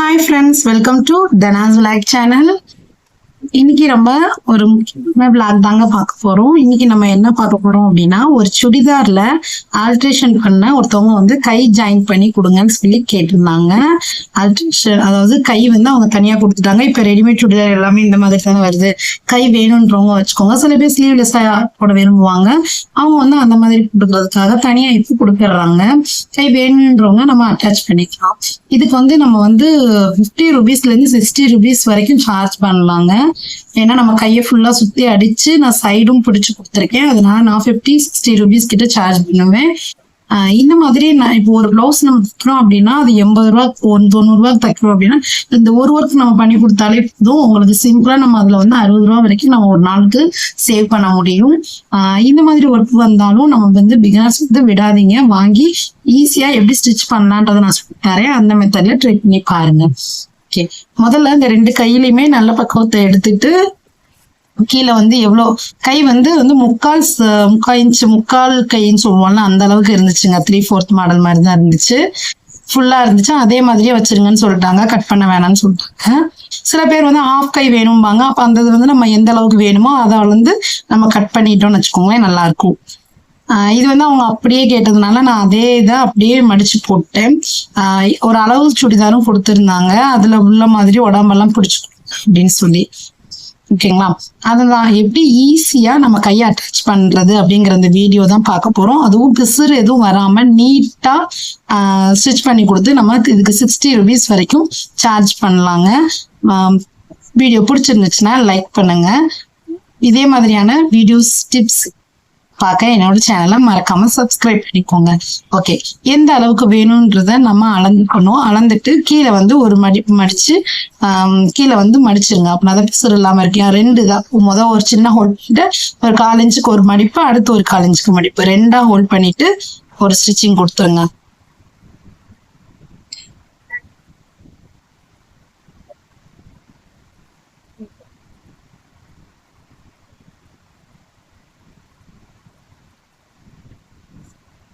Hi friends, welcome to Dana's Vlog channel. இன்னைக்கு நம்ம ஒரு முக்கியமான vlog தாங்க பார்க்க போறோம். இன்னைக்கு நம்ம என்ன பார்க்க போறோம் அப்படின்னா, ஒரு சுடிதார்ல ஆல்ட்ரேஷன் பண்ண ஒருத்தவங்க வந்து கை ஜாயின் பண்ணி கொடுங்கன்னு சொல்லி கேட்டிருந்தாங்க. ஆல்ட்ரேஷன் அதாவது கை வந்து அவங்க தனியா கொடுத்துட்டாங்க. இப்ப ரெடிமேட் சுடிதார் எல்லாமே இந்த மாதிரி தானே வருது. கை வேணும்ன்றவங்க வச்சுக்கோங்க. சில பேர் ஸ்லீவ்லெஸ்ஸா போட விரும்புவாங்க. அவங்க வந்து அந்த மாதிரி கொடுக்கறதுக்காக தனியா இப்போ கொடுத்துட்றாங்க. கை வேணும்ன்றவங்க நம்ம அட்டாச் பண்ணிக்கலாம். இதுக்கு வந்து நம்ம வந்து 50 rupeesல இருந்து 60 rupees வரைக்கும் சார்ஜ் பண்ணலாங்க. ஏன்னா நம்ம கையை ஃபுல்லா சுத்தி அடிச்சு நான் சைடும் பிடிச்சு கொடுத்துருக்கேன். அதனால நான் 50-60 rupees கிட்ட சார்ஜ் பண்ணுவேன். இந்த மாதிரி நான் இப்போ ஒரு பிளவுஸ் நம்ம தைக்கிறோம் அப்படின்னா அது 80 ரூபா 90 ரூபா தைக்கிறோம் அப்படின்னா இந்த ஒரு ஒர்க் நம்ம பண்ணி கொடுத்தாலே போதும். உங்களுக்கு சிம்பிளா நம்ம அதுல வந்து 60 ரூபா வரைக்கும் நம்ம ஒரு நாளுக்கு சேவ் பண்ண முடியும். இந்த மாதிரி ஒர்க் வந்தாலும் நம்ம வந்து பிகினர்ஸ் வந்து விடாதீங்க, வாங்கி ஈஸியா எப்படி ஸ்டிச் பண்ணலான்றதை நான் சொல்லி தரேன். அந்த மெத்தட்ல ட்ரை பண்ணி பாருங்க. ஓகே, முதல்ல இந்த 2 கையிலையுமே நல்ல பக்குவத்தை எடுத்துட்டு கீழே வந்து எவ்வளோ கை வந்து முக்கால் இன்ச்சு முக்கால் கைன்னு சொல்லுவோம்ல அந்த அளவுக்கு இருந்துச்சுங்க. 3/4 மாடல் மாதிரி தான் இருந்துச்சு. ஃபுல்லா இருந்துச்சு. அதே மாதிரியே வச்சிருங்கன்னு சொல்லிட்டாங்க, கட் பண்ண வேணாம்னு சொல்லிட்டாங்க. சில பேர் வந்து ஆஃப் கை வேணும்பாங்க. அப்ப அந்த இது வந்து நம்ம எந்த அளவுக்கு வேணுமோ அதை வந்து நம்ம கட் பண்ணிட்டோம்னு வச்சுக்கோங்களேன், நல்லா இருக்கும். இது வந்து அவங்க அப்படியே கேட்டதுனால நான் அதே இதை அப்படியே மடிச்சு போட்டேன். ஒரு அளவு சுடிதாரும் கொடுத்துருந்தாங்க, அதுல உள்ள மாதிரி உடம்பெல்லாம் பிடிச்சு அப்படின்னு சொல்லி. ஓகேங்களா, அதுதான் எப்படி ஈஸியா நம்ம கையை அட்டாச் பண்றது அப்படிங்கிற அந்த வீடியோ தான் பார்க்க போறோம். அதுவும் பிசுறு எதுவும் வராம நீட்டா ஸ்டிச் பண்ணி கொடுத்து நம்ம இதுக்கு 60 rupees வரைக்கும் சார்ஜ் பண்ணலாங்க. வீடியோ பிடிச்சிருந்துச்சுன்னா லைக் பண்ணுங்க. இதே மாதிரியான வீடியோஸ் டிப்ஸ் பார்க்க என்னோட சேனலை மறக்காம சப்ஸ்கிரைப் பண்ணிக்கோங்க. ஓகே, எந்த அளவுக்கு வேணும்ன்றத நம்ம அளந்துக்கணும். அளந்துட்டு கீழே வந்து ஒரு மடிப்பு மடிச்சு கீழே வந்து மடிச்சிருங்க. அப்படின்னா தான் பிசுறு இல்லாம இருக்கேன். 2 தான். முதல் ஒரு சின்ன ஹோல்ட் பண்ணிட்டு ஒரு 1/4 இன்ச்சுக்கு ஒரு மடிப்பு, அடுத்து ஒரு 1/4 இன்ச்சுக்கு மடிப்பு, 2ஆ ஹோல்ட் பண்ணிட்டு ஒரு ஸ்டிச்சிங் கொடுத்துருங்க.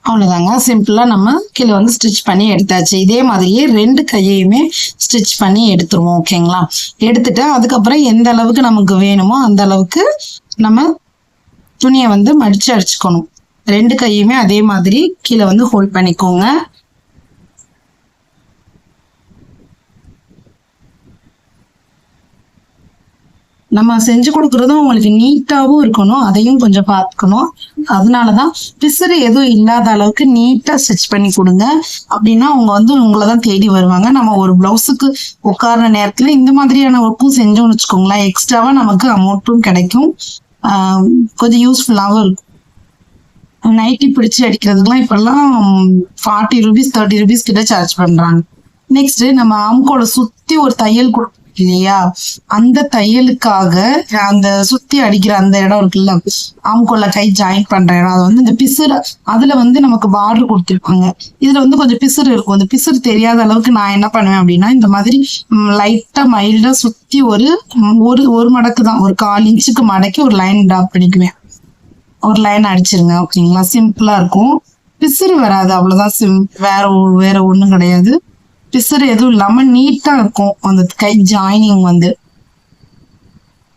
அவ்வளவுதாங்க, சிம்பிளா நம்ம கீழே வந்து ஸ்டிச் பண்ணி எடுத்தாச்சு. இதே மாதிரியே 2 கையையுமே ஸ்டிச் பண்ணி எடுத்துருவோம். ஓகேங்களா, எடுத்துட்டு அதுக்கப்புறம் எந்த அளவுக்கு நமக்கு வேணுமோ அந்த அளவுக்கு நம்ம துணியை வந்து மடிச்சு அடிச்சுக்கணும். 2 கையுமே அதே மாதிரி கீழே வந்து ஹோல்ட் பண்ணிக்கோங்க. நம்ம செஞ்சு கொடுக்கறதும் உங்களுக்கு நீட்டாவும் இருக்கணும், அதையும் கொஞ்சம் பார்த்துக்கணும். அதனாலதான் பிசுறு எதுவும் இல்லாத அளவுக்கு நீட்டா ஸ்டிச் பண்ணி கொடுங்க. அப்படின்னா அவங்க வந்து உங்களதான் தேடி வருவாங்க. நம்ம ஒரு பிளவுஸுக்கு உட்கார்ற நேரத்துல இந்த மாதிரியான ஒர்க்கும் செஞ்சோம்னு வச்சுக்கோங்களேன், எக்ஸ்ட்ராவா நமக்கு அமௌண்ட்டும் கிடைக்கும், கொஞ்சம் யூஸ்ஃபுல்லாவும் இருக்கும். நைட்டி பிடிச்சு அடிக்கிறதுக்குலாம் இப்பெல்லாம் 40 rupees 30 rupees கிட்ட சார்ஜ் பண்றாங்க. நெக்ஸ்ட் நம்ம ஆம்கோல சுத்தி ஒரு தையல் இல்லையா, அந்த தையலுக்காக அந்த சுத்தி அடிக்கிற அந்த இடம் இருக்குல்ல, ஆம்கோல கை ஜாயின் பண்ற இடம், அது வந்து இந்த பிசுறு அதுல வந்து நமக்கு பார்டர் கொடுத்துருப்பாங்க. இதுல வந்து கொஞ்சம் பிசுறு இருக்கும். அந்த பிசுறு தெரியாத அளவுக்கு நான் என்ன பண்ணுவேன் அப்படின்னா, இந்த மாதிரி லைட்டா மைல்டா சுத்தி ஒரு மடக்கு தான், ஒரு 1/4 இன்ச்சுக்கு மடக்கி ஒரு லைன் ட்ராப் பண்ணிக்குவேன். ஒரு லைன் அடிச்சிருங்க. ஓகேங்களா, சிம்பிளா இருக்கும், பிசுறு வராது. அவ்வளவுதான், வேற ஒண்ணும் கிடையாது. பிசுறு எதுவும் இல்லாம நீட்டா இருக்கும். அந்த கை ஜாயினிங் வந்து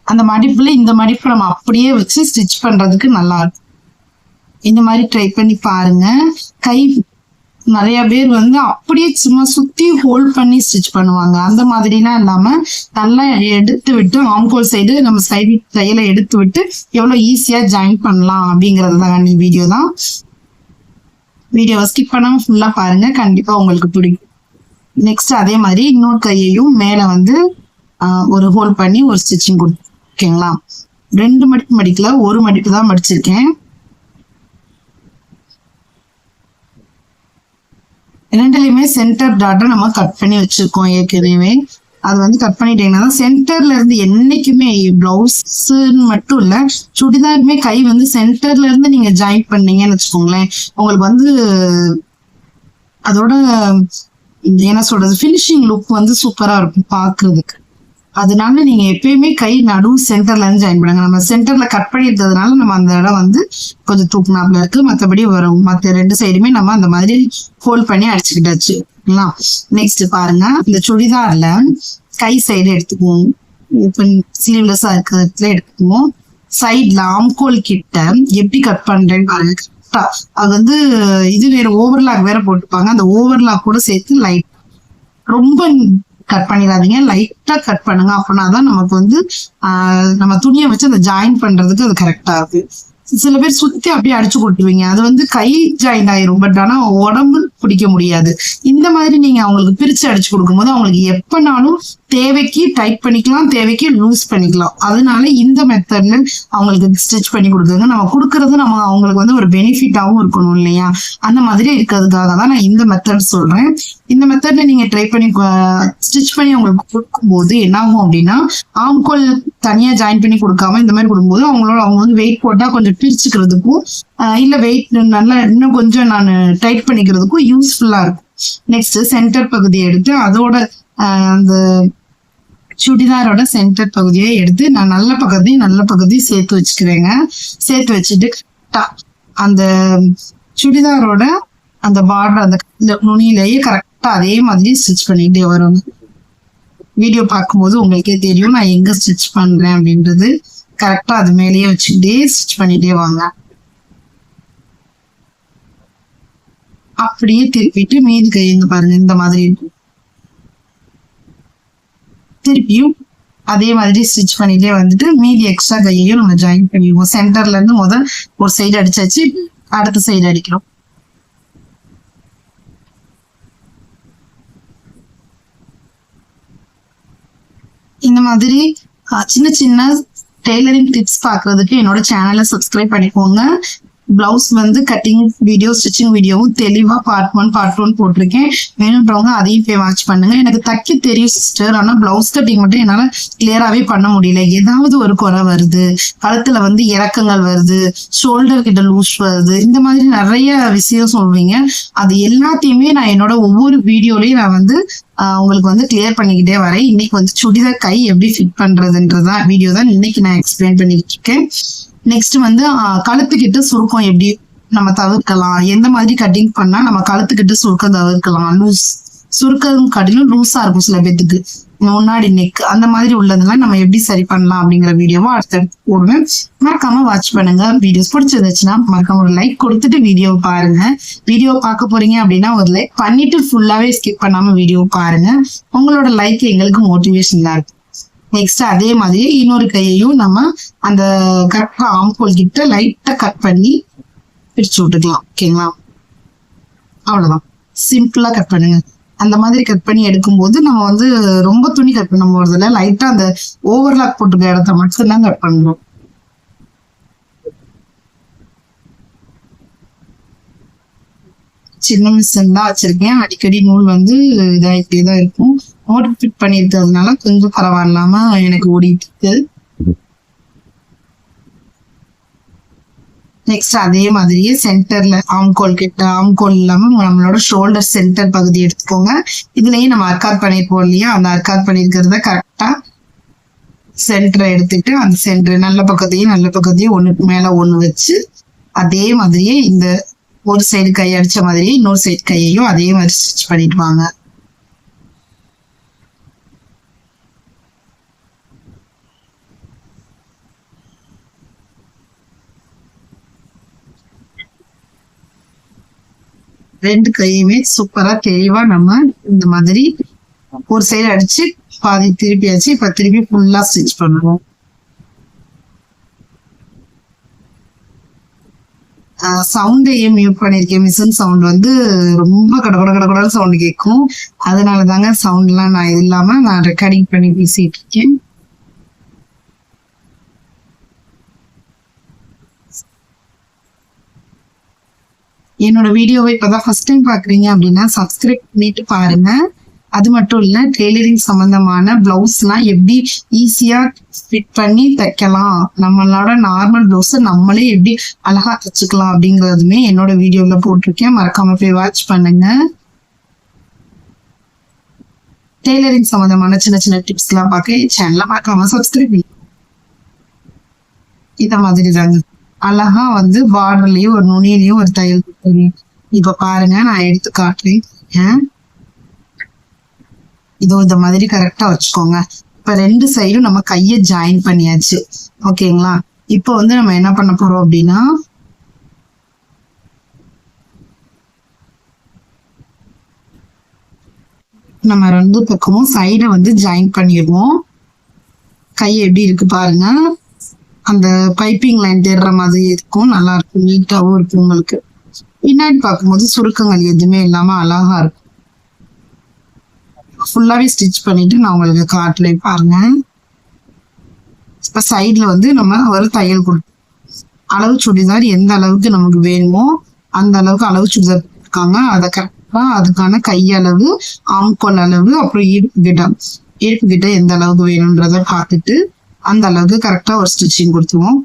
அந்த மடிப்புல இந்த மடிப்பு நம்ம அப்படியே வச்சு ஸ்டிச் பண்றதுக்கு நல்லா இருக்கும். இந்த மாதிரி ட்ரை பண்ணி பாருங்க. கை நிறைய பேர் வந்து அப்படியே சும்மா சுத்தி ஹோல்ட் பண்ணி ஸ்டிச் பண்ணுவாங்க. அந்த மாதிரிலாம் இல்லாம நல்லா எடுத்து விட்டு ஆம்கோல் சைடு நம்ம சைடு தையலை எடுத்து விட்டு எவ்வளவு ஈஸியா ஜாயின் பண்ணலாம் அப்படிங்கிறது தான் வீடியோ தான். வீடியோவை ஸ்கிப் பண்ணாம ஃபுல்லா பாருங்க, கண்டிப்பா உங்களுக்கு பிடிக்கும். நெக்ஸ்ட் அதே மாதிரி இன்னொரு கையையும் மேல வந்து ஒரு ஹோல்ட் பண்ணி ஒரு ஸ்டிச்சிங் கொடுத்து. ஓகேங்களா, 2 மடிப்பு மடிக்கல, ஒரு மடிப்பு தான் மடிச்சிருக்கேன். 2லையுமே சென்டர் டாட்டை நம்ம கட் பண்ணி வச்சிருக்கோம் ஏற்கனவே. அது வந்து கட் பண்ணிட்டீங்கன்னா சென்டர்ல இருந்து என்னைக்குமே பிளவுஸ் மட்டும் இல்ல, சுடிதாருமே கை வந்து சென்டர்ல இருந்து நீங்க ஜாயின் பண்ணீங்கன்னு வச்சுக்கோங்களேன், உங்களுக்கு வந்து அதோட என்ன சொல்றது, ஃபினிஷிங் லுக் வந்து சூப்பரா இருக்கும் பாக்குறதுக்கு. அதனால நீங்க எப்பயுமே கை நடு சென்டர்ல இருந்து ஜாயின் பண்ணுங்க. நம்ம சென்டர்ல கட் பண்ணி இருக்கிறதுனால நம்ம அந்த இடம் வந்து கொஞ்சம் தூக்குனாப்ல இருக்கு. மற்றபடி வரும் மற்ற 2 சைடுமே நம்ம அந்த மாதிரி ஃபோல்ட் பண்ணி அடிச்சுக்கிட்டாச்சு. நெக்ஸ்ட் பாருங்க, இந்த சுடிதார்ல கை சைடு எடுத்துக்குவோம். ஓப்பன் ஸ்லீவ்லெஸ்ஸா இருக்கிறதுல எடுத்துக்குவோம். சைட்ல ஆம்கோல் கிட்ட எப்படி கட் பண்றேன்னு பாருங்க. கரெக்டா அது வந்து இது வேற ஓவர்லாக் வேற போட்டுப்பாங்க. அந்த ஓவர்லாக் கூட சேர்த்து லைட் ரொம்ப கட் பண்ணிடாதீங்க, லைட்டா கட் பண்ணுங்க. அப்படின்னாதான் நமக்கு வந்து நம்ம துணியை வச்சு அதை ஜாயின் பண்றதுக்கு அது கரெக்டா இருக்கு. சில பேர் சுத்தி அப்படியே அடிச்சு கொடுத்துருவீங்க, அது வந்து கை ஜாயின் ஆயிரும். பட் ஆனா உடம்பு பிடிக்க முடியாது. இந்த மாதிரி நீங்க அவங்களுக்கு பிரிச்சு அடிச்சு கொடுக்கும்போது அவங்களுக்கு எப்பனாலும் தேவைக்கு டைட் பண்ணிக்கலாம், தேவைக்கு லூஸ் பண்ணிக்கலாம். அதனால இந்த மெத்தட்ல அவங்களுக்கு ஸ்டிச் பண்ணி கொடுக்குங்க. நம்ம கொடுக்கறது நம்ம அவங்களுக்கு வந்து ஒரு பெனிஃபிட்டாவும் இருக்கணும் இல்லையா? அந்த மாதிரி இருக்கிறதுக்காக தான் நான் இந்த மெத்தட் சொல்றேன். இந்த மெத்தட்ல நீங்க ட்ரை பண்ணி ஸ்டிச் பண்ணி அவங்களுக்கு கொடுக்கும்போது என்ன ஆகும் அப்படின்னா, ஆம்கோல் தனியா ஜாயின் பண்ணி கொடுக்காம இந்த மாதிரி கொடுக்கும்போது அவங்க வந்து வெயிட் போட்டா கொஞ்சம் பிரிச்சுக்கிறதுக்கும் இல்ல வெயிட் நல்லா இன்னும் கொஞ்சம் நான் டைட் பண்ணிக்கிறதுக்கும் யூஸ்ஃபுல்லா இருக்கும். நெக்ஸ்ட் சென்டர் பகுதியை எடுத்து அதோட அந்த சுடிதாரோட சென்டர் பகுதியை எடுத்து நான் நல்ல பகுதி சேர்த்து வச்சுக்கிறேங்க. சேர்த்து வச்சுட்டு கரெக்டா அந்த சுடிதாரோட அந்த பார்டர் அந்த நுனியிலேயே கரெக்டா அதே மாதிரி ஸ்டிச் பண்ணிட்டே வரும். வீடியோ பார்க்கும்போது உங்களுக்கே தெரியும் நான் எங்க ஸ்டிச் பண்றேன் அப்படின்றது. கரெக்டா அது மேலேயே வச்சுக்கிட்டே ஸ்டிச் பண்ணிட்டே வாங்க. அப்படியே திருப்பிட்டு மீதி கைங்க பாருங்க இந்த மாதிரி இருக்கும். திருப்பியும் அதே மாதிரி ஸ்டிச் பண்ணிட்டே வந்துட்டு மீதி எக்ஸ்ட்ரா கையையும் நம்ம ஜாயின் பண்ணிடுவோம். சென்டர்ல இருந்து முதல் ஒரு சைடு அடிச்சாச்சு, அடுத்த சைடு அடிக்கிறோம். இந்த மாதிரி சின்ன சின்ன டெய்லரிங் டிப்ஸ் பார்க்கறதுக்கு என்னோட சேனலை சப்ஸ்கிரைப் பண்ணிக்கோங்க. பிளவுஸ் வந்து கட்டிங் வீடியோ ஸ்டிச்சிங் வீடியோவும் தெளிவா பார்ட் 1 பார்ட் 2 போட்டிருக்கேன். வேணுன்றவங்க அதையும் போய் வாட்ச் பண்ணுங்க. எனக்கு தைக்க தெரியும் சிஸ்டர், ஆனா பிளவுஸ் கட்டிங் மட்டும் என்னால கிளியராகவே பண்ண முடியல. ஏதாவது ஒரு குறை வருது, கழுத்துல வந்து இறக்கங்கள் வருது, ஷோல்டர் கிட்ட லூஸ் வருது, இந்த மாதிரி நிறைய விஷயம் சொல்வீங்க. அது எல்லாத்தையுமே நான் என்னோட ஒவ்வொரு வீடியோலயும் நான் வந்து உங்களுக்கு வந்து கிளியர் பண்ணிக்கிட்டே வரேன். இன்னைக்கு வந்து சுடிதார் கை எப்படி ஃபிட் பண்றதுன்றதான் வீடியோ தான் இன்னைக்கு நான் எக்ஸ்பிளைன் பண்ணிட்டு இருக்கேன். நெக்ஸ்ட் வந்து கழுத்துக்கிட்ட சுருக்கம் எப்படி நம்ம தவிர்க்கலாம், எந்த மாதிரி கட்டிங் பண்ணா நம்ம கழுத்துக்கிட்ட சுருக்கம் தவிர்க்கலாம். சுருக்கம் காட்டிலும் லூஸா இருக்கும் சில பேத்துக்கு முன்னாடி நெக், அந்த மாதிரி உள்ளதெல்லாம் நம்ம எப்படி சரி பண்ணலாம் அப்படிங்கிற வீடியோவை அடுத்தடுத்து போடுவேன். மறக்காம வாட்ச் பண்ணுங்க. வீடியோஸ் பிடிச்சிருந்துச்சுன்னா மறக்காம ஒரு லைக் கொடுத்துட்டு வீடியோ பாருங்க. வீடியோ பார்க்க போறீங்க அப்படின்னா ஒரு லைக் பண்ணிட்டு ஃபுல்லாவே ஸ்கிப் பண்ணாம வீடியோ பாருங்க. உங்களோட லைக் எங்களுக்கு மோட்டிவேஷனா இருக்கும். நெக்ஸ்ட் அதே மாதிரி இன்னொரு கையையும் நம்ம அந்த கரெக்டா ஆம்கோல் கிட்ட லைட்டா கட் பண்ணி பிரிச்சு விட்டுக்கலாம். ஓகேங்களா? அவ்வளவுதான், சிம்பிளா கட் பண்ணுங்க. அந்த மாதிரி கட் பண்ணி எடுக்கும்போது நம்ம வந்து ரொம்ப துணி கட் பண்ண போறதுல லைட்டா அந்த ஓவர்லாக் போட்டுக்க இடத்த மட்டும்தான் கட் பண்றோம். சின்ன மிஷின் தான் வச்சிருக்கேன். அடிக்கடி நூல் வந்து இதாகிட்டே தான் இருக்கும். மோட்டர் ஃபிட் பண்ணிருக்கிறதுனால கொஞ்சம் பரவாயில்லாம எனக்கு ஓடிட்டு இருக்கு. நெக்ஸ்ட் அதே மாதிரியே சென்டர்ல ஆம்கோல் கிட்ட ஆம்கோல் இல்லாம நம்மளோட ஷோல்டர் சென்டர் பகுதி எடுத்துக்கோங்க. இதுலயும் நம்ம அர்க்காத் பண்ணிருப்போம் இல்லையா, அந்த அர்க்காத் பண்ணிருக்கிறத கரெக்டா சென்டரை எடுத்துட்டு அந்த சென்டர் நல்ல பக்கத்தையும் ஒண்ணுக்கு மேல ஒண்ணு வச்சு அதே மாதிரியே இந்த ஒரு சைடு கை அடிச்ச மாதிரியே இன்னொரு சைடு கையையும் அதே மாதிரி ஸ்டிச் பண்ணிட்டு வாங்க. ரெண்டு கையுமே சூப்பரா தெளிவா நம்ம இந்த மாதிரி ஒரு சைடு அடிச்சு பாதி திருப்பியாச்சு. இப்ப திருப்பி ஃபுல்லா ஸ்டிச் பண்ணுவோம். சவுண்டையே மியூட் பண்ணிருக்கேன். மிஷின் சவுண்ட் வந்து ரொம்ப கடகட சவுண்ட் கேட்கும். அதனாலதாங்க சவுண்ட் எல்லாம் நான் இது இல்லாம நான் ரெக்கார்டிங் பண்ணி பேசிட்டு இருக்கேன். என்னோட வீடியோவை இப்பதான் ஃபர்ஸ்ட் டைம் பாக்குறீங்க அப்படின்னா சப்ஸ்கிரைப் பண்ணிட்டு பாருங்க. அது மட்டும் இல்ல, டெய்லரிங் சம்பந்தமான பிளவுஸ் எல்லாம் எப்படி ஈஸியா ஃபிட் பண்ணி தைக்கலாம், நம்மளோட நார்மல் பிளவுஸ் நம்மளே எப்படி அழகா தைச்சுக்கலாம் அப்படிங்கறதுமே என்னோட வீடியோல போட்டிருக்கேன். மறக்காம போய் வாட்ச் பண்ணுங்க. டெய்லரிங் சம்பந்தமான சின்ன சின்ன டிப்ஸ் எல்லாம் பார்க்க சேனல்ல பார்க்காம சப்ஸ்கிரைப் பண்ணி இத மாதிரி தாங்க அழகா வந்து பார்டர்லயும் ஒரு நுனியிலயும் ஒரு தையல் கொடுத்துருங்க. இப்ப பாருங்க நான் எடுத்து காட்டுறேன். இதோ இந்த மாதிரி கரெக்டா வச்சுக்கோங்க. இப்ப 2 சைடும் நம்ம கையை ஜாயின் பண்ணியாச்சு. ஓகேங்களா? இப்போ வந்து நம்ம என்ன பண்ண போறோம் அப்படின்னா நம்ம 2 பக்கமும் சைட வந்து ஜாயின் பண்ணிடுவோம். கை எப்படி இருக்கு பாருங்க. அந்த பைப்பிங் லைன் தேடுற மாதிரி இருக்கும். நல்லா இருக்கும், நீட்டாவும் இருக்கும். உங்களுக்கு பின்னாடி பார்க்கும்போது சுருக்கங்கள் எதுவுமே இல்லாம அழகா இருக்கும். ஃபுல்லாவே ஸ்டிச் பண்ணிட்டு நான் உங்களுக்கு காட்டுறேன் பாருங்க. இப்ப சைட்ல வந்து நம்ம ஒரு தையல் கொடுப்போம். அளவு சுடிதார் எந்த அளவுக்கு நமக்கு வேணுமோ அந்த அளவுக்கு அளவு சுடிதார் இருக்காங்க. அதை கரெக்டா அதுக்கான கையளவு, ஆம்கோல் அளவு, அப்புறம் இடுப்பு கிட்ட எந்த அளவுக்கு வேணும்ன்றத பார்த்துட்டு அந்த அளவுக்கு கரெக்டா ஒரு ஸ்டிச்சிங் கொடுத்துருவோம்.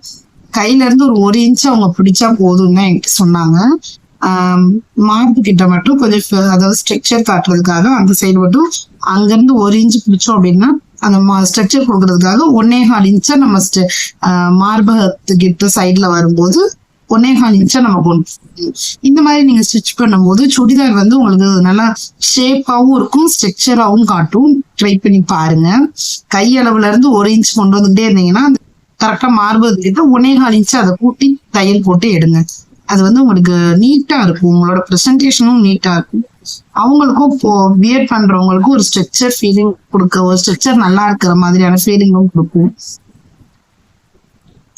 கையில இருந்து ஒரு இன்ச் அவங்க பிடிச்சா போதும்னு தான் என்கிட்ட சொன்னாங்க. மார்பு கிட்ட மட்டும் கொஞ்சம் அதாவது ஸ்ட்ரக்சர் காட்டுறதுக்காக அந்த சைடு மட்டும் அங்கிருந்து 1 இன்ச் பிடிச்சோம் அப்படின்னா அந்த ஸ்ட்ரக்சர் கொடுக்கறதுக்காக 1.25 இன்ச்சா நம்ம மார்பகத்துக்கிட்ட சைட்ல வரும்போது 1.25 இன்ச்சா நம்ம கொண்டு இந்த மாதிரி நீங்க ஸ்டிச் பண்ணும்போது சுடிதார் வந்து உங்களுக்கு நல்லா ஷேப்பாவும் இருக்கும், ஸ்ட்ரக்சராவும் காட்டும். ட்ரை பண்ணி பாருங்க. கையளவுல இருந்து 1 இன்ச் கொண்டு வந்துகிட்டே இருந்தீங்கன்னா கரெக்டா மார்பகத்துக்கிட்ட 1.25 இன்ச்சு அதை கூட்டி தையல் போட்டு எடுங்க. அது வந்து உங்களுக்கு நீட்டா இருக்கும். உங்களோட ப்ரெசன்டேஷனும் நீட்டா இருக்கும். அவங்களுக்கும் இப்போ வியர் பண்றவங்களுக்கும் ஒரு ஸ்ட்ரக்சர் ஃபீலிங் கொடுக்க, ஒரு ஸ்ட்ரக்சர் நல்லா இருக்கிற மாதிரியான ஃபீலிங்கும் கொடுக்கும்.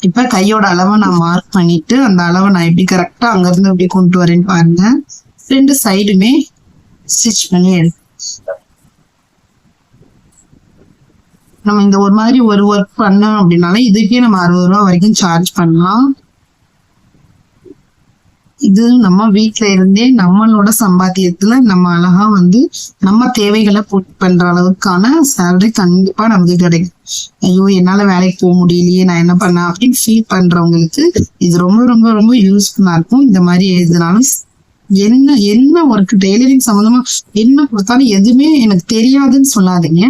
இப்ப கையோட அளவை நான் மார்க் பண்ணிட்டு அந்த அளவை நான் எப்படி கரெக்டா அங்க இருந்து எப்படி கொண்டு வரேன்னு பாருங்க. 2 சைடுமே ஸ்டிச் பண்ணி எடுக்கும். நம்ம இந்த ஒரு மாதிரி ஒரு ஒர்க் பண்ணோம் அப்படின்னாலே இதுக்கே நம்ம 60 ரூபா வரைக்கும் சார்ஜ் பண்ணலாம். இது நம்ம வீட்டுல இருந்தே நம்மளோட சம்பாத்தியத்துல நம்ம அழகா வந்து நம்ம தேவைகளை பூர்த்தி பண்ற அளவுக்கான சேலரி கண்டிப்பா நமக்கு கிடைக்கும். ஐயோ என்னால வேலைக்கு போக முடியலையே, நான் என்ன பண்ண அப்படின்னு ஃபீல் பண்றவங்களுக்கு இது ரொம்ப ரொம்ப ரொம்ப யூஸ்ஃபுல்லா இருக்கும். இந்த மாதிரி எதுனாலும் என்ன ஒர்க் டெய்லரிங் சம்பந்தமா என்ன கொடுத்தாலும் எதுவுமே எனக்கு தெரியாதுன்னு சொல்லாதீங்க.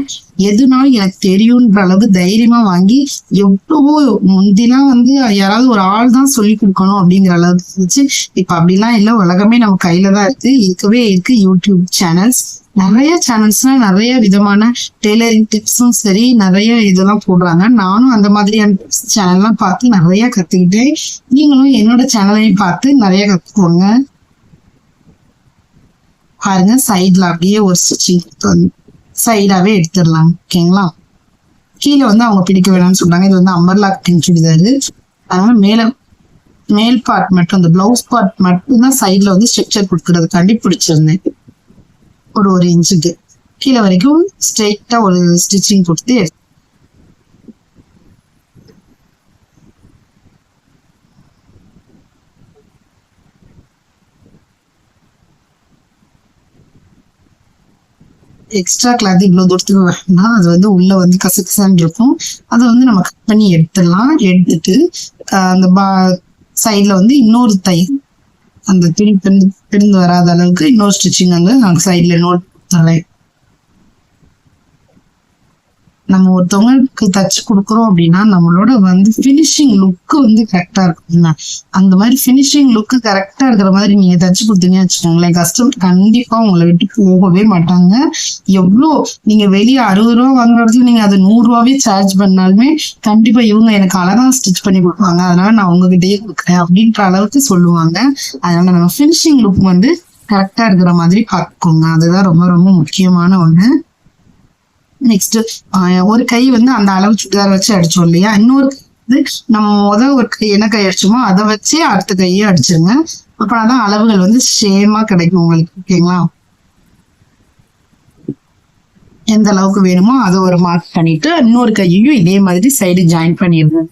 எதுனாலும் எனக்கு தெரியும்ன்ற அளவுக்கு தைரியமா வாங்கி, எவ்வளவோ முந்திலாம் வந்து யாராவது ஒரு ஆள் தான் சொல்லி கொடுக்கணும் அப்படிங்கிற அளவுக்கு இருந்துச்சு. இப்ப அப்படிலாம் இல்லை, உலகமே நம்ம கையில தான் இருக்கு. யூடியூப் சேனல்ஸ், நிறைய சேனல்ஸ்ல நிறைய விதமான டெய்லரிங் டிப்ஸும் சரி நிறைய இதெல்லாம் போடுறாங்க. நானும் அந்த மாதிரியான டிப்ஸ் சேனல்லாம் பார்த்து நிறைய கத்துக்கிட்டேன். நீங்களும் என்னோட சேனலையும் பார்த்து நிறைய கத்துக்கோங்க. பாருங்க சைட்ல அப்படியே ஒரு ஸ்டிச்சிங் சைடாவே எடுத்துடலாம். ஓகேங்களா? கீழே வந்து அவங்க பிடிக்க வேணாம்னு சொல்றாங்க. இது வந்து அம்பர்லா கட்டிங் சுடிதாரு. அதனால மேல் பார்ட் மட்டும், அந்த பிளவுஸ் பார்ட் மட்டும் தான் சைட்ல வந்து ஸ்ட்ரக்சர் கொடுக்கறதுக்காண்டி பிடிச்சிருந்தேன். ஒரு இன்ச்சுக்கு கீழே வரைக்கும் ஸ்ட்ரெயிட்டா ஒரு ஸ்டிச்சிங் கொடுத்து எக்ஸ்ட்ரா கிளாத் இவ்வளவு தூரத்துக்கு வேணும்னா அது வந்து உள்ள வந்து கசகசான்னு இருக்கும். அதை வந்து நம்ம கட் பண்ணி எடுத்துடலாம். எடுத்துட்டு அந்த சைட்ல வந்து இன்னொரு அந்த துணி பிரிந்து வராத அளவுக்கு இன்னொரு ஸ்டிச்சிங் வந்து நாங்கள் சைட்ல நோட் தரேன். நம்ம ஒருத்தவங்களுக்கு தச்சு கொடுக்குறோம் அப்படின்னா நம்மளோட வந்து ஃபினிஷிங் லுக்கு வந்து கரெக்டா இருக்கும்னா அந்த மாதிரி ஃபினிஷிங் லுக்கு கரெக்டா இருக்கிற மாதிரி நீங்க தச்சு கொடுத்தீங்கன்னு வச்சுக்கோங்களேன், கஸ்டமர் கண்டிப்பா உங்களை விட்டு போகவே மாட்டாங்க. எவ்வளோ நீங்க வெளியே 60 ரூபா வாங்குறதுக்கு நீங்க அதை 100 ரூபாவே சார்ஜ் பண்ணாலுமே கண்டிப்பா இவங்க எனக்கு அழகா ஸ்டிச் பண்ணி கொடுப்பாங்க, அதனால நான் உங்ககிட்டயே கொடுக்குறேன் அப்படின்ற அளவுக்கு சொல்லுவாங்க. அதனால நம்ம ஃபினிஷிங் லுக் வந்து கரெக்டா இருக்கிற மாதிரி பார்த்துக்கோங்க. அதுதான் ரொம்ப ரொம்ப முக்கியமான ஒண்ணு. நெக்ஸ்ட் ஒரு கை வந்து அந்த அளவு சுடிதார் வச்சு அடிச்சோம் இல்லையா, இன்னொரு நம்ம ஒரு கை என்ன கை அடிச்சோமோ அதை வச்சு அடுத்த கையை அடிச்சிருங்க. அப்பதான் அளவுகள் வந்து சேமா கிடைக்கும் உங்களுக்கு. ஓகேங்களா? எந்த அளவுக்கு வேணுமோ அதை ஒரு மார்க் பண்ணிட்டு இன்னொரு கையையும் இதே மாதிரி சைடு ஜாயின் பண்ணிடுங்க.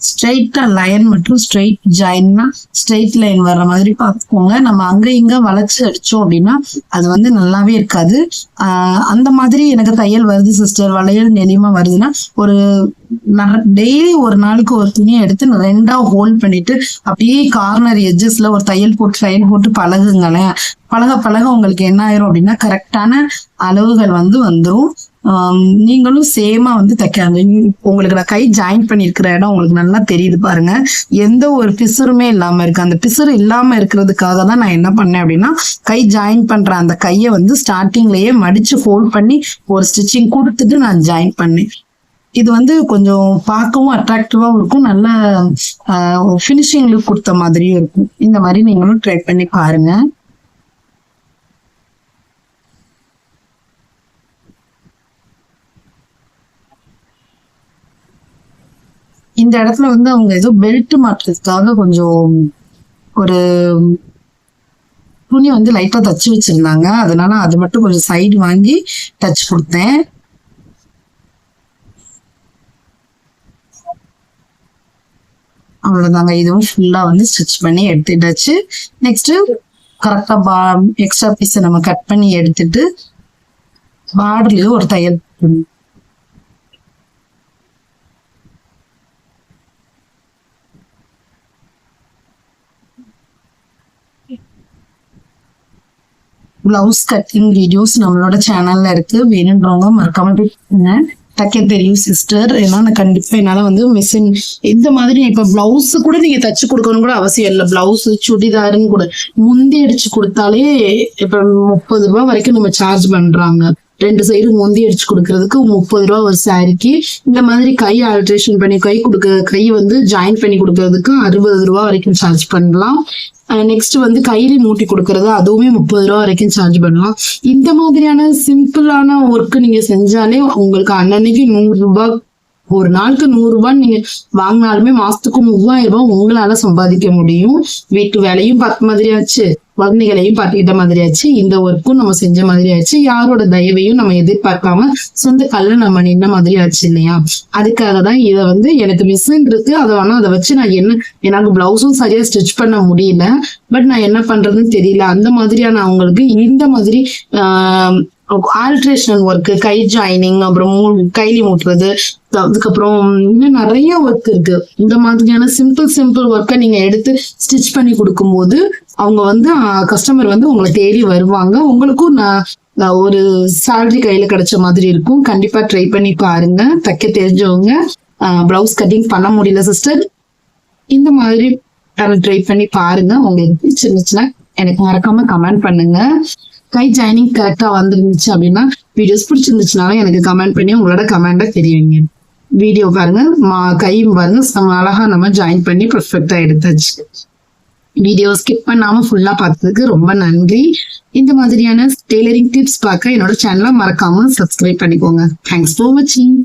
ஸ்ட்ரெயிட்டா லைன் மற்றும் ஸ்ட்ரெயிட் ஜாயின்னா ஸ்ட்ரெயிட் லைன் வர்ற மாதிரி பார்த்துக்கோங்க. நம்ம அங்க இங்க வளைச்சு அடிச்சோம் அப்படின்னா அது வந்து நல்லாவே இருக்காது. அந்த மாதிரி எனக்கு தையல் வருது சிஸ்டர், வளையல் நெளிமா வருதுன்னா ஒரு டெய்லி ஒரு நாளுக்கு ஒரு துணியை எடுத்து 2ஆ ஹோல்ட் பண்ணிட்டு அப்படியே கார்னர் எட்ஜஸ்ல ஒரு தையல் போட்டு பழகுங்களேன். பழக உங்களுக்கு என்ன ஆயிரும் அப்படின்னா கரெக்டான அளவுகள் வந்து வந்துடும். நீங்களும் சேமா வந்து தைக்காங்க. உங்களுக்கு நான் கை ஜாயின் பண்ணிருக்கிற இடம் உங்களுக்கு நல்லா தெரியுது பாருங்க, எந்த ஒரு பிசுறுமே இல்லாம இருக்கு. அந்த பிசுறு இல்லாம இருக்கிறதுக்காக தான் நான் என்ன பண்ணேன் அப்படின்னா கை ஜாயின் பண்ற அந்த கையை வந்து ஸ்டார்டிங்லயே மடிச்சு ஃபோல்ட் பண்ணி ஒரு ஸ்டிச்சிங் கொடுத்துட்டு நான் ஜாயின் பண்ணேன். இது வந்து கொஞ்சம் பார்க்கவும் அட்ராக்டிவாகவும் இருக்கும், நல்ல ஃபினிஷிங் லுக் கொடுத்த மாதிரியும் இருக்கும். இந்த மாதிரி நீங்களும் ட்ரை பண்ணி பாருங்க. இந்த இடத்துல வந்து அவங்க ஏதோ பெல்ட் மாட்டுறதுக்காக கொஞ்சம் ஒரு துணி வந்து லைட்டா தச்சு வச்சிருந்தாங்க, அதனால அது மட்டும் கொஞ்சம் சைடு வாங்கி தச்சு கொடுத்தேன். அவ்வளவுதாங்க, இதுவும் ஃபுல்லா வந்து ஸ்டிச் பண்ணி எடுத்துட்டாச்சு. நெக்ஸ்ட் கரெக்டா எக்ஸ்ட்ரா பீஸை நம்ம கட் பண்ணி எடுத்துட்டு பார்டர்லயும் ஒரு தையல் பிளவுஸ் கட்டிங் வீடியோஸ் நம்மளோட சேனல்ல இருக்கு, வேணுன்றவங்க மறக்காம தைக்க தெரியும் சிஸ்டர். ஏன்னா நான் கண்டிப்பா என்னால வந்து மிஷின் இந்த மாதிரி இப்ப பிளவுஸ் கூட நீங்க தச்சு கொடுக்கணும் கூட அவசியம் இல்லை. பிளவுஸ் சுடிதாருன்னு கூட முந்தி அடிச்சு கொடுத்தாலே இப்ப 30 ரூபாய் வரைக்கும் நம்ம சார்ஜ் பண்றாங்க. 2 சைடு முந்தி அடிச்சு கொடுக்கறதுக்கு 30 ரூபா ஒரு சாரிக்கு. இந்த மாதிரி கை ஆல்ட்ரேஷன் பண்ணி கை வந்து ஜாயின் பண்ணி கொடுக்கறதுக்கு 60 ரூபா வரைக்கும் சார்ஜ் பண்ணலாம். நெக்ஸ்ட் வந்து கையில மூட்டி கொடுக்கறது அதுவுமே 30 ரூபா வரைக்கும் சார்ஜ் பண்ணலாம். இந்த மாதிரியான சிம்பிளான ஒர்க் நீங்க செஞ்சாலே உங்களுக்கு அன்னன்னைக்கு 100 ரூபாய், ஒரு நாளுக்கு 100 ரூபாய் நீங்க வாங்கினாலுமே மாசத்துக்கு 3000 ரூபாய் உங்களால சம்பாதிக்க முடியும். வீட்டு வேலையும் பார்த்த மாதிரி ஆச்சு, குழந்தைகளையும் பார்த்துக்கிட்ட மாதிரி ஆச்சு, இந்த ஒர்க்கும் நம்ம செஞ்ச மாதிரி ஆச்சு, யாரோட தயவையும் நம்ம எதிர்பார்க்காம சொந்த கல்ல நம்ம நின்ன மாதிரி ஆச்சு இல்லையா? அதுக்காக தான் இதை வந்து எனக்கு மிஷின் இருக்கு, அதை வேணா அதை வச்சு நான் எனக்கு பிளவுஸும் சரியா ஸ்டிச் பண்ண முடியல, பட் நான் என்ன பண்றதுன்னு தெரியல. அந்த மாதிரியான அவங்களுக்கு இந்த மாதிரி ஆல்ட்ரேஷன் ஒர்க், கை ஜாயினிங், அப்புறம் கைலி மூட்டுறது, அதுக்கப்புறம் இன்னும் நிறைய ஒர்க் இருக்கு. இந்த மாதிரியான சிம்பிள் ஒர்க்கை நீங்க எடுத்து ஸ்டிச் பண்ணி கொடுக்கும்போது அவங்க வந்து கஸ்டமர் வந்து உங்களை தேடி வருவாங்க. உங்களுக்கும் ஒரு சேலரி கையில கிடைச்ச மாதிரி இருக்கும். கண்டிப்பா ட்ரை பண்ணி பாருங்க. தைக்க தெரிஞ்சவங்க, பிளவுஸ் கட்டிங் பண்ண முடியல சிஸ்டர், இந்த மாதிரி ட்ரை பண்ணி பாருங்க. உங்களுக்கு பிடிச்சிருந்துச்சுன்னா எனக்கு மறக்காம கமெண்ட் பண்ணுங்க. கை ஜாயினிங் கரெக்டா வந்துருந்துச்சு அப்படின்னா வீடியோஸ் பிடிச்சிருந்துச்சுனாலும் எனக்கு கமெண்ட் பண்ணி உங்களோட கமெண்ட தெரியுங்க. வீடியோ பாருங்க, கையும் பாருங்க, அழகா நம்ம ஜாயின் பண்ணி பர்ஃபெக்டா எடுத்தாச்சு. வீடியோ ஸ்கிப் பண்ணாம ஃபுல்லா பார்த்ததுக்கு ரொம்ப நன்றி. இந்த மாதிரியான டெய்லரிங் டிப்ஸ் பார்க்க என்னோட சேனலை மறக்காம சப்ஸ்கிரைப் பண்ணிக்கோங்க. தேங்க்ஸ் ஃபார் வாட்சிங்.